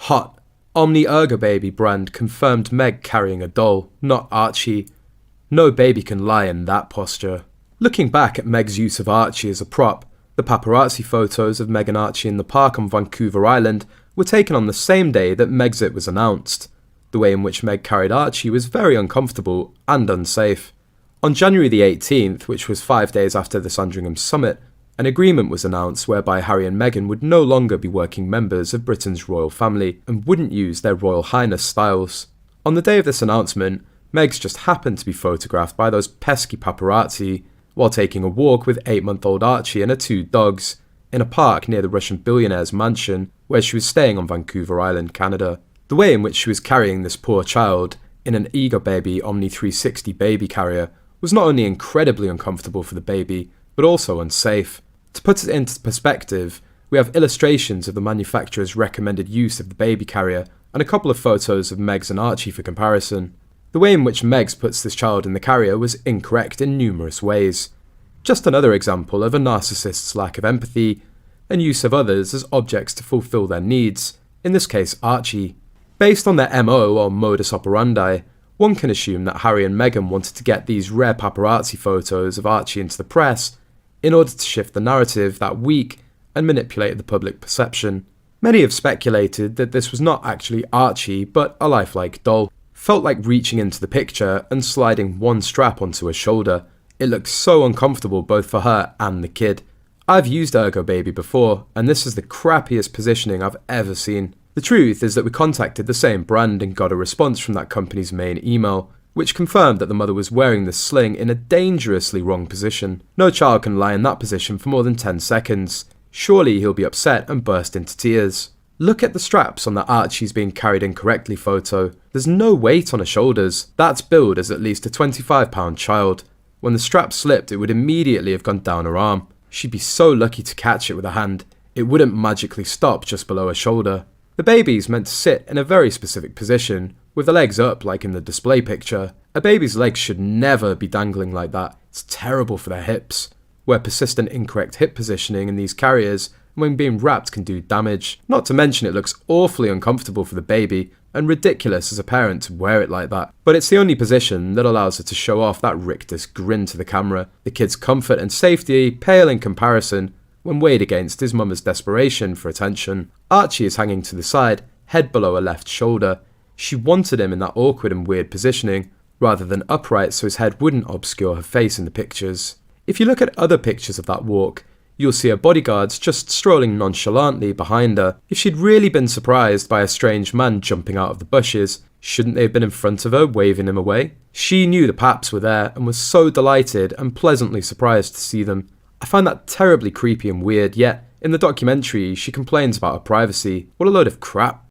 Hot. Omni Ergobaby brand confirmed Meg carrying a doll, not Archie. No baby can lie in that posture. Looking back at Meg's use of Archie as a prop, the paparazzi photos of Meg and Archie in the park on Vancouver Island were taken on the same day that Megxit was announced. The way in which Meg carried Archie was very uncomfortable and unsafe. On January the 18th, which was 5 days after the Sandringham Summit, an agreement was announced whereby Harry and Meghan would no longer be working members of Britain's royal family and wouldn't use their Royal Highness styles. On the day of this announcement, Megs just happened to be photographed by those pesky paparazzi while taking a walk with 8-month-old Archie and her 2 dogs in a park near the Russian billionaire's mansion where she was staying on Vancouver Island, Canada. The way in which she was carrying this poor child in an Ergobaby Omni 360 baby carrier was not only incredibly uncomfortable for the baby, but also unsafe. To put it into perspective, we have illustrations of the manufacturer's recommended use of the baby carrier and a couple of photos of Megs and Archie for comparison. The way in which Megs puts this child in the carrier was incorrect in numerous ways. Just another example of a narcissist's lack of empathy and use of others as objects to fulfill their needs, in this case Archie. Based on their MO or modus operandi, one can assume that Harry and Meghan wanted to get these rare paparazzi photos of Archie into the press in order to shift the narrative that week and manipulate the public perception. Many have speculated that this was not actually Archie but a lifelike doll. Felt like reaching into the picture and sliding one strap onto her shoulder. It looked so uncomfortable both for her and the kid. I've used Ergobaby before, and this is the crappiest positioning I've ever seen. The truth is that we contacted the same brand and got a response from that company's main email, which confirmed that the mother was wearing the sling in a dangerously wrong position. No child can lie in that position for more than 10 seconds. Surely he'll be upset and burst into tears. Look at the straps on the Archie's being carried incorrectly photo. There's no weight on her shoulders. That's billed as at least a 25-pound child. When the strap slipped, it would immediately have gone down her arm. She'd be so lucky to catch it with a hand. It wouldn't magically stop just below her shoulder. The baby's meant to sit in a very specific position, with the legs up like in the display picture. A baby's legs should never be dangling like that. It's terrible for their hips, where persistent incorrect hip positioning in these carriers when being wrapped can do damage. Not to mention it looks awfully uncomfortable for the baby and ridiculous as a parent to wear it like that. But it's the only position that allows her to show off that rictus grin to the camera. The kid's comfort and safety pale in comparison when weighed against his mama's desperation for attention. Archie is hanging to the side, head below her left shoulder. She wanted him in that awkward and weird positioning, rather than upright so his head wouldn't obscure her face in the pictures. If you look at other pictures of that walk, you'll see her bodyguards just strolling nonchalantly behind her. If she'd really been surprised by a strange man jumping out of the bushes, shouldn't they have been in front of her, waving him away? She knew the paps were there and was so delighted and pleasantly surprised to see them. I find that terribly creepy and weird, yet in the documentary she complains about her privacy. What a load of crap.